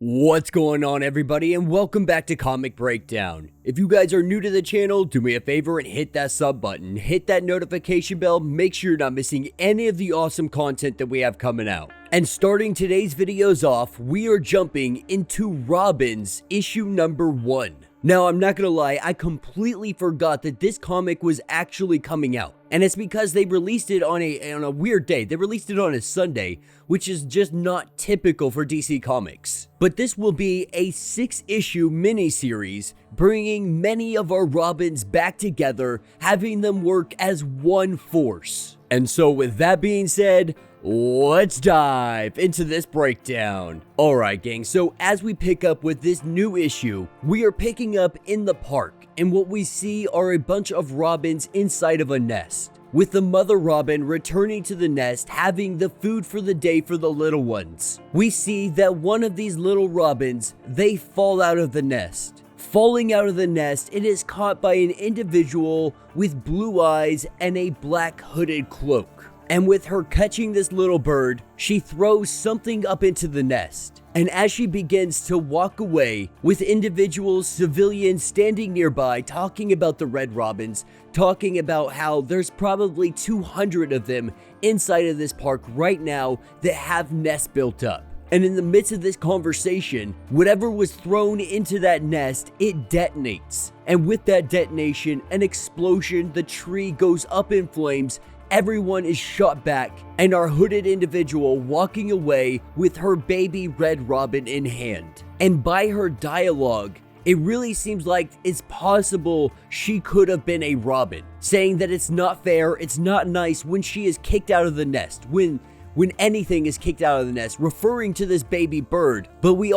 What's going on, everybody, and welcome back to Comic Breakdown. If you guys are new to the channel, do me a favor and hit that sub button, hit that notification bell, make sure you're not missing any of the awesome content that we have coming out. And starting today's videos off, we are jumping into Robin's issue number 1. Now, I'm not gonna lie, I completely forgot that this comic was actually coming out. And it's because they released it on a weird day. They released it on a Sunday, which is just not typical for DC Comics. But this will be a 6-issue miniseries, bringing many of our Robins back together, having them work as one force. And so with that being said, let's dive into this breakdown. Alright gang, so as we pick up with this new issue, we are picking up in the park, and what we see are a bunch of Robins inside of a nest, with the mother Robin returning to the nest, having the food for the day for the little ones. We see that one of these little Robins, they fall out of the nest. Falling out of the nest, it is caught by an individual with blue eyes and a black hooded cloak. And with her catching this little bird, she throws something up into the nest. And as she begins to walk away, with individuals, civilians standing nearby talking about the Red Robins, talking about how there's probably 200 of them inside of this park right now that have nests built up. And in the midst of this conversation, whatever was thrown into that nest, it detonates. And with that detonation, an explosion, the tree goes up in flames, everyone is shot back, and our hooded individual walking away with her baby Red Robin in hand. And by her dialogue, it really seems like it's possible she could have been a Robin, saying that it's not fair, it's not nice when she is kicked out of the nest, when anything is kicked out of the nest, referring to this baby bird. But we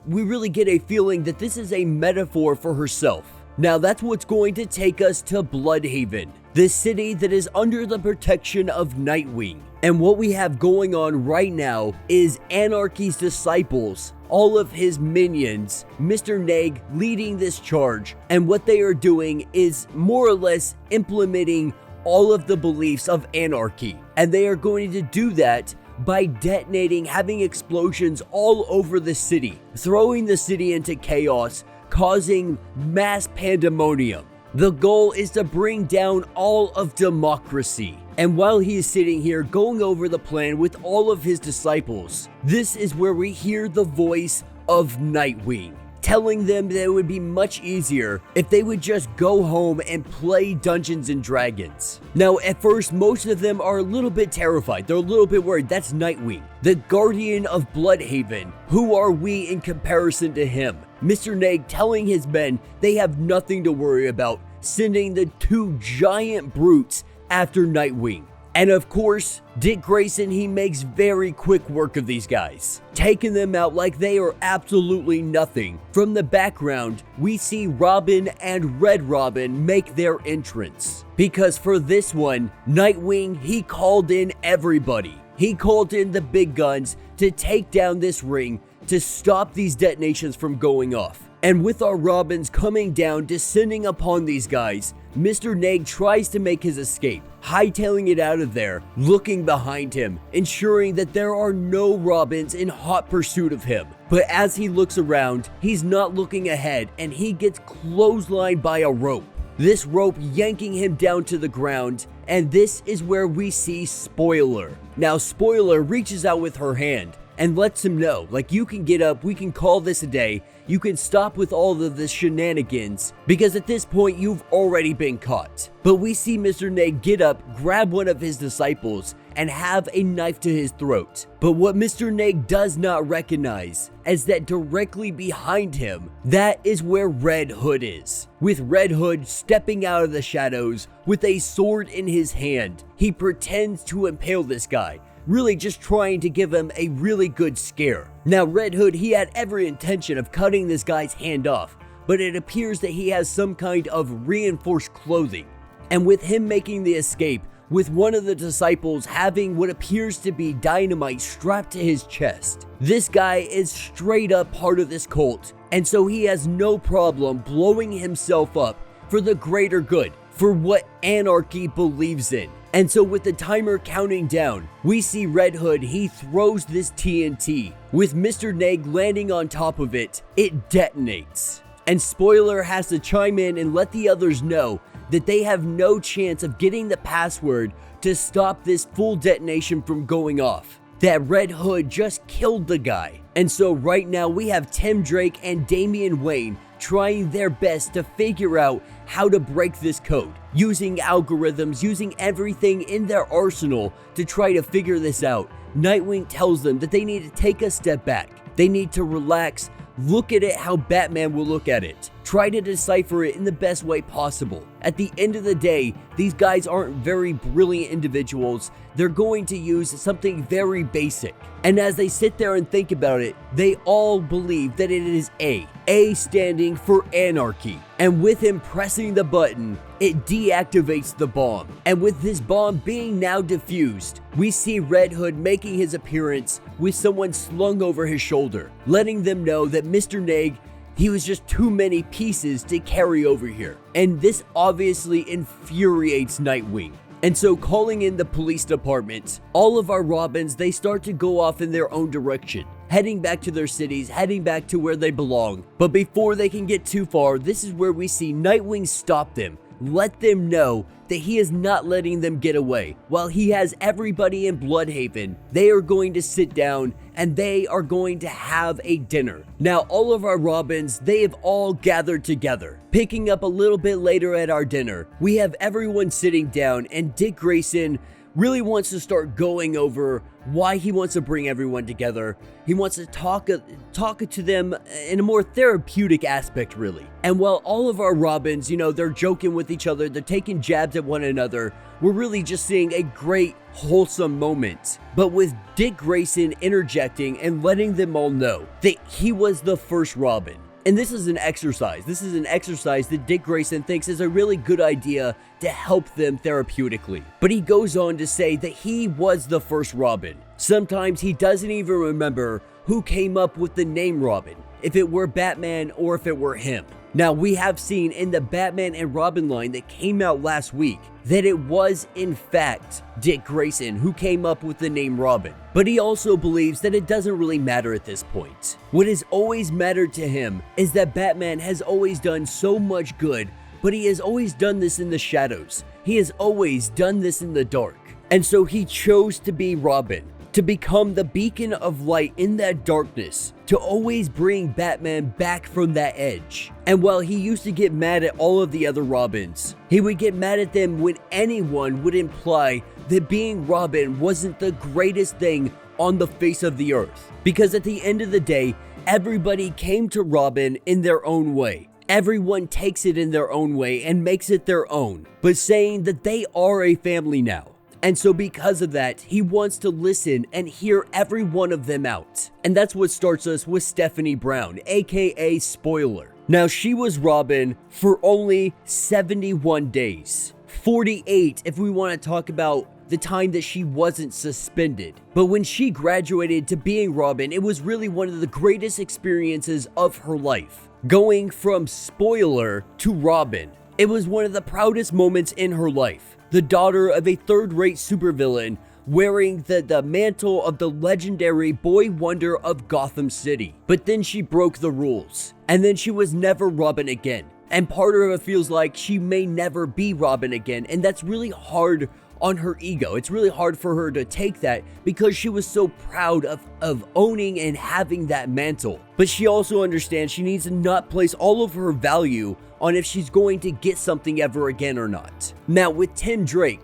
really get a feeling that this is a metaphor for herself. Now that's what's going to take us to Bloodhaven, the city that is under the protection of Nightwing. And what we have going on right now is Anarchy's disciples, all of his minions, Mr. Neg leading this charge. And what they are doing is more or less implementing all of the beliefs of Anarchy. And they are going to do that by detonating, having explosions all over the city, throwing the city into chaos, causing mass pandemonium. The goal is to bring down all of democracy. And while he is sitting here going over the plan with all of his disciples, this is where we hear the voice of Nightwing, telling them that it would be much easier if they would just go home and play Dungeons and Dragons. Now, at first, most of them are a little bit terrified. They're a little bit worried. That's Nightwing, the guardian of Bloodhaven. Who are we in comparison to him? Mr. Neg telling his men they have nothing to worry about, sending the 2 giant brutes after Nightwing. And of course, Dick Grayson, he makes very quick work of these guys, taking them out like they are absolutely nothing. From the background, we see Robin and Red Robin make their entrance. Because for this one, Nightwing, he called in everybody. He called in the big guns to take down this ring, to stop these detonations from going off. And with our Robins coming down, descending upon these guys, Mr. Neg tries to make his escape, hightailing it out of there, looking behind him, ensuring that there are no Robins in hot pursuit of him. But as he looks around, he's not looking ahead, and he gets clotheslined by a rope. This rope yanking him down to the ground, and this is where we see Spoiler. Now Spoiler reaches out with her hand and lets him know, like, you can get up, we can call this a day, you can stop with all of this shenanigans, because at this point you've already been caught. But we see Mr. Neg get up, grab one of his disciples, and have a knife to his throat. But what Mr. Neg does not recognize is that directly behind him, that is where Red Hood is. With Red Hood stepping out of the shadows with a sword in his hand, he pretends to impale this guy, really just trying to give him a really good scare. Now Red Hood, he had every intention of cutting this guy's hand off, but it appears that he has some kind of reinforced clothing. And with him making the escape, with one of the disciples having what appears to be dynamite strapped to his chest, this guy is straight up part of this cult, and so he has no problem blowing himself up for the greater good, for what Anarchy believes in. And so with the timer counting down, we see Red Hood, he throws this TNT. With Mr. Neg landing on top of it, it detonates. And Spoiler has to chime in and let the others know that they have no chance of getting the password to stop this full detonation from going off. That Red Hood just killed the guy. And so right now we have Tim Drake and Damian Wayne trying their best to figure out how to break this code, using algorithms, using everything in their arsenal to try to figure this out. Nightwing tells them that they need to take a step back. They need to relax, look at it how Batman will look at it. Try to decipher it in the best way possible. At the end of the day, these guys aren't very brilliant individuals. They're going to use something very basic. And as they sit there and think about it, they all believe that it is A standing for anarchy. And with him pressing the button, it deactivates the bomb. And with this bomb being now defused, we see Red Hood making his appearance with someone slung over his shoulder, letting them know that Mr. Neg, he was just too many pieces to carry over here. And this obviously infuriates Nightwing. And so calling in the police department, all of our Robins, they start to go off in their own direction, heading back to their cities, heading back to where they belong. But before they can get too far, this is where we see Nightwing stop them, let them know that he is not letting them get away. While he has everybody in Bloodhaven, they are going to sit down and they are going to have a dinner. Now, all of our Robins, they have all gathered together. Picking up a little bit later at our dinner, we have everyone sitting down, and Dick Grayson really wants to start going over why he wants to bring everyone together. He wants to talk to them in a more therapeutic aspect, really. And while all of our Robins, you know, they're joking with each other, they're taking jabs at one another, we're really just seeing a great, wholesome moment. But with Dick Grayson interjecting and letting them all know that he was the first Robin. And this is an exercise. This is an exercise that Dick Grayson thinks is a really good idea to help them therapeutically. But he goes on to say that he was the first Robin. Sometimes he doesn't even remember who came up with the name Robin, if it were Batman or if it were him. Now, we have seen in the Batman and Robin line that came out last week that it was, in fact, Dick Grayson who came up with the name Robin. But he also believes that it doesn't really matter at this point. What has always mattered to him is that Batman has always done so much good, but he has always done this in the shadows. He has always done this in the dark. And so he chose to be Robin, to become the beacon of light in that darkness, to always bring Batman back from that edge. And while he used to get mad at all of the other Robins, he would get mad at them when anyone would imply that being Robin wasn't the greatest thing on the face of the earth. Because at the end of the day, everybody came to Robin in their own way. Everyone takes it in their own way and makes it their own, but saying that they are a family now. And so because of that, he wants to listen and hear every one of them out. And that's what starts us with Stephanie Brown, aka Spoiler. Now, she was Robin for only 71 days. 48 if we want to talk about the time that she wasn't suspended. But when she graduated to being Robin, it was really one of the greatest experiences of her life. Going from Spoiler to Robin, it was one of the proudest moments in her life. The daughter of a third-rate supervillain wearing the mantle of the legendary Boy Wonder of Gotham City. But then she broke the rules, and then she was never Robin again. And part of it feels like she may never be Robin again, and that's really hard on her ego. It's really hard for her to take that because she was so proud of owning and having that mantle. But she also understands she needs to not place all of her value on if she's going to get something ever again or not. Now, with Tim Drake,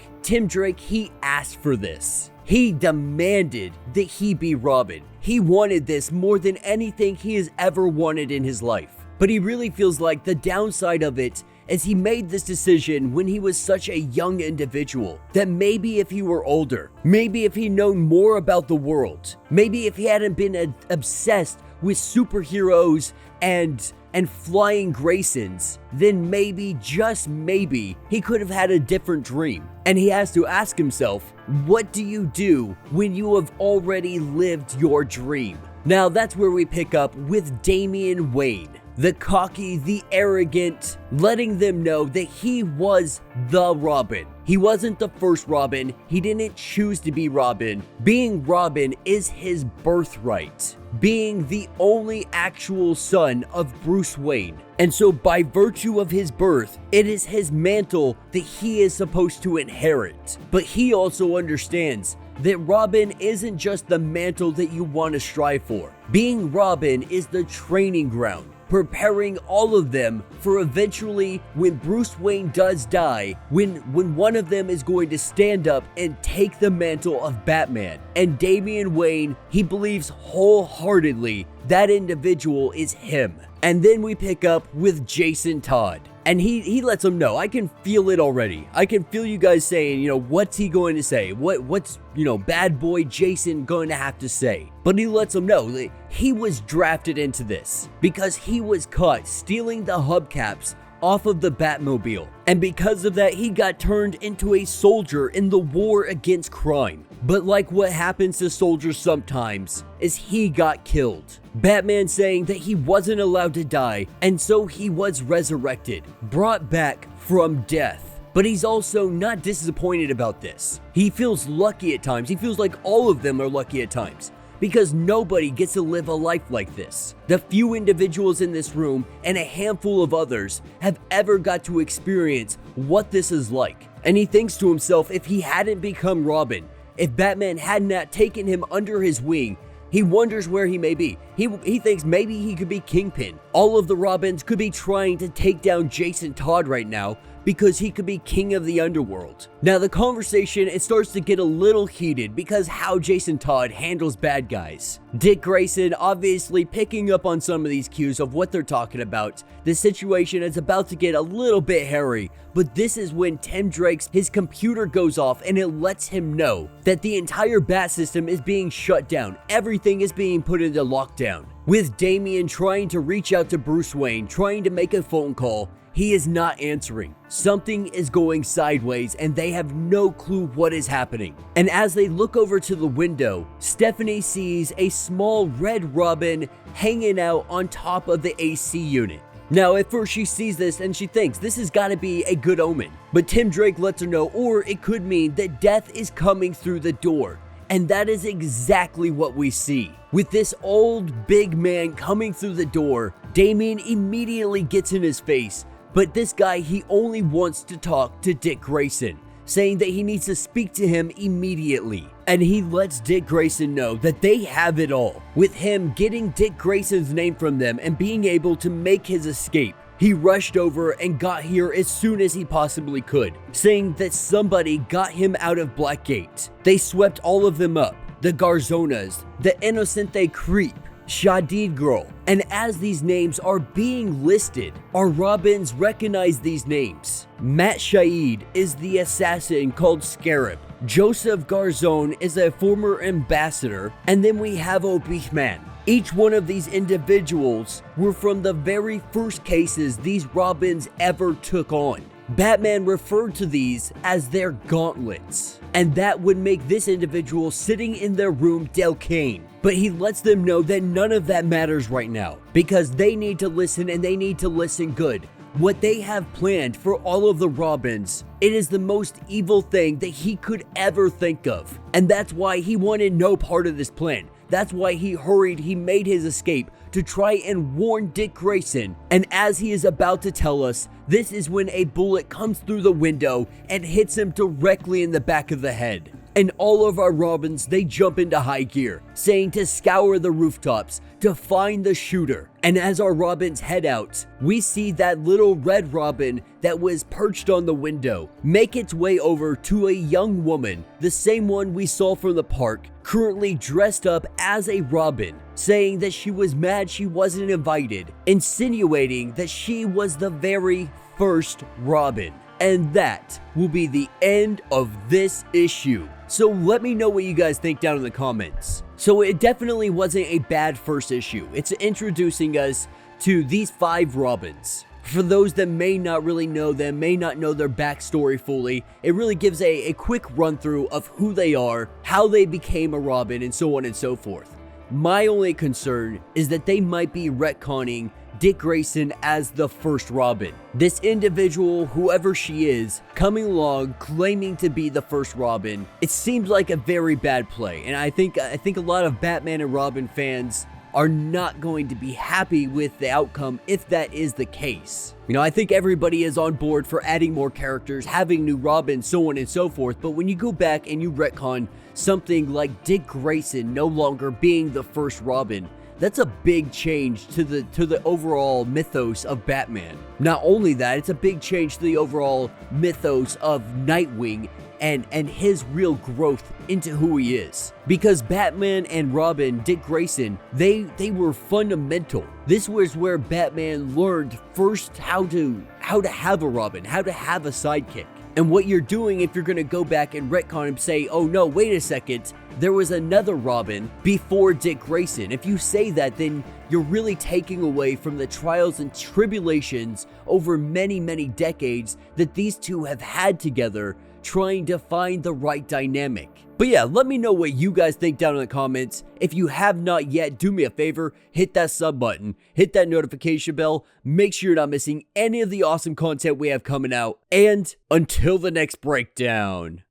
he asked for this. He demanded that he be Robin. He wanted this more than anything he has ever wanted in his life. But he really feels like the downside of it is he made this decision when he was such a young individual, that maybe if he were older, maybe if he'd known more about the world, maybe if he hadn't been obsessed with superheroes and flying Graysons, then maybe, just maybe, he could have had a different dream. And he has to ask himself, what do you do when you have already lived your dream? Now that's where we pick up with Damian Wayne, the cocky, the arrogant, letting them know that he was the Robin. He wasn't the first Robin. He didn't choose to be Robin. Being Robin is his birthright. Being the only actual son of Bruce Wayne. And so by virtue of his birth, it is his mantle that he is supposed to inherit. But he also understands that Robin isn't just the mantle that you want to strive for. Being Robin is the training ground, preparing all of them for eventually when Bruce Wayne does die, when one of them is going to stand up and take the mantle of Batman. And Damian Wayne, he believes wholeheartedly that individual is him. And then we pick up with Jason Todd. And he lets them know. I can feel it already. I can feel you guys saying, what's he going to say? What's bad boy Jason going to have to say? But he lets them know that he was drafted into this because he was caught stealing the hubcaps off of the Batmobile. And because of that, he got turned into a soldier in the war against crime. But like what happens to soldiers sometimes, is he got killed. Batman saying that he wasn't allowed to die, and so he was resurrected, brought back from death. But he's also not disappointed about this. He feels lucky at times. He feels like all of them are lucky at times, because nobody gets to live a life like this. The few individuals in this room and a handful of others have ever got to experience what this is like. And he thinks to himself, if he hadn't become Robin, if Batman had not taken him under his wing, he wonders where he may be. He thinks maybe he could be Kingpin. All of the Robins could be trying to take down Jason Todd right now because he could be king of the underworld. Now the conversation, it starts to get a little heated because how Jason Todd handles bad guys. Dick Grayson obviously picking up on some of these cues of what they're talking about. The situation is about to get a little bit hairy, but this is when Tim Drake's his computer goes off and it lets him know that the entire Bat system is being shut down. Everything is being put into lockdown. With Damian trying to reach out to Bruce Wayne, trying to make a phone call, he is not answering. Something is going sideways and they have no clue what is happening. And as they look over to the window, Stephanie sees a small red robin hanging out on top of the AC unit. Now at first she sees this and she thinks this has got to be a good omen. But Tim Drake lets her know, or it could mean that death is coming through the door. And that is exactly what we see. With this old big man coming through the door, Damian immediately gets in his face. But this guy, he only wants to talk to Dick Grayson, saying that he needs to speak to him immediately. And he lets Dick Grayson know that they have it all, with him getting Dick Grayson's name from them and being able to make his escape. He rushed over and got here as soon as he possibly could, saying that somebody got him out of Blackgate. They swept all of them up, the Garzonas, the Innocente Creep, Shadid Girl. And as these names are being listed, our Robins recognize these names. Matt Shahid is the assassin called Scarab. Joseph Garzon is a former ambassador. And then we have Obichman. Each one of these individuals were from the very first cases these Robins ever took on. Batman referred to these as their gauntlets, and that would make this individual sitting in their room Delcane. But he lets them know that none of that matters right now, because they need to listen, and they need to listen good. What they have planned for all of the Robins, it is the most evil thing that he could ever think of, and that's why he wanted no part of this plan. That's why he hurried, he made his escape to try and warn Dick Grayson. And as he is about to tell us, this is when a bullet comes through the window and hits him directly in the back of the head. And all of our Robins, they jump into high gear, saying to scour the rooftops to find the shooter. And as our Robins head out, we see that little red robin that was perched on the window make its way over to a young woman, the same one we saw from the park, currently dressed up as a robin, saying that she was mad she wasn't invited, insinuating that she was the very first Robin. And that will be the end of this issue. So let me know what you guys think down in the comments. So it definitely wasn't a bad first issue. It's introducing us to these 5 Robins. For those that may not really know them, may not know their backstory fully, it really gives a quick run through of who they are, how they became a Robin, and so on and so forth. My only concern is that they might be retconning Dick Grayson as the first Robin. This individual, whoever she is, coming along claiming to be the first Robin, it seems like a very bad play, and I think a lot of Batman and Robin fans are not going to be happy with the outcome if that is the case. You know, I think everybody is on board for adding more characters, having new Robins, so on and so forth, but when you go back and you retcon something like Dick Grayson no longer being the first Robin, that's a big change to the overall mythos of Batman. Not only that, it's a big change to the overall mythos of Nightwing and his real growth into who he is. Because Batman and Robin, Dick Grayson, they were fundamental. This was where Batman learned first how to have a Robin, how to have a sidekick. And what you're doing if you're going to go back and retcon and say, oh no, wait a second, there was another Robin before Dick Grayson. If you say that, then you're really taking away from the trials and tribulations over many, many decades that these two have had together, trying to find the right dynamic. But yeah, let me know what you guys think down in the comments. If you have not yet, do me a favor, hit that sub button, hit that notification bell, make sure you're not missing any of the awesome content we have coming out, and until the next breakdown.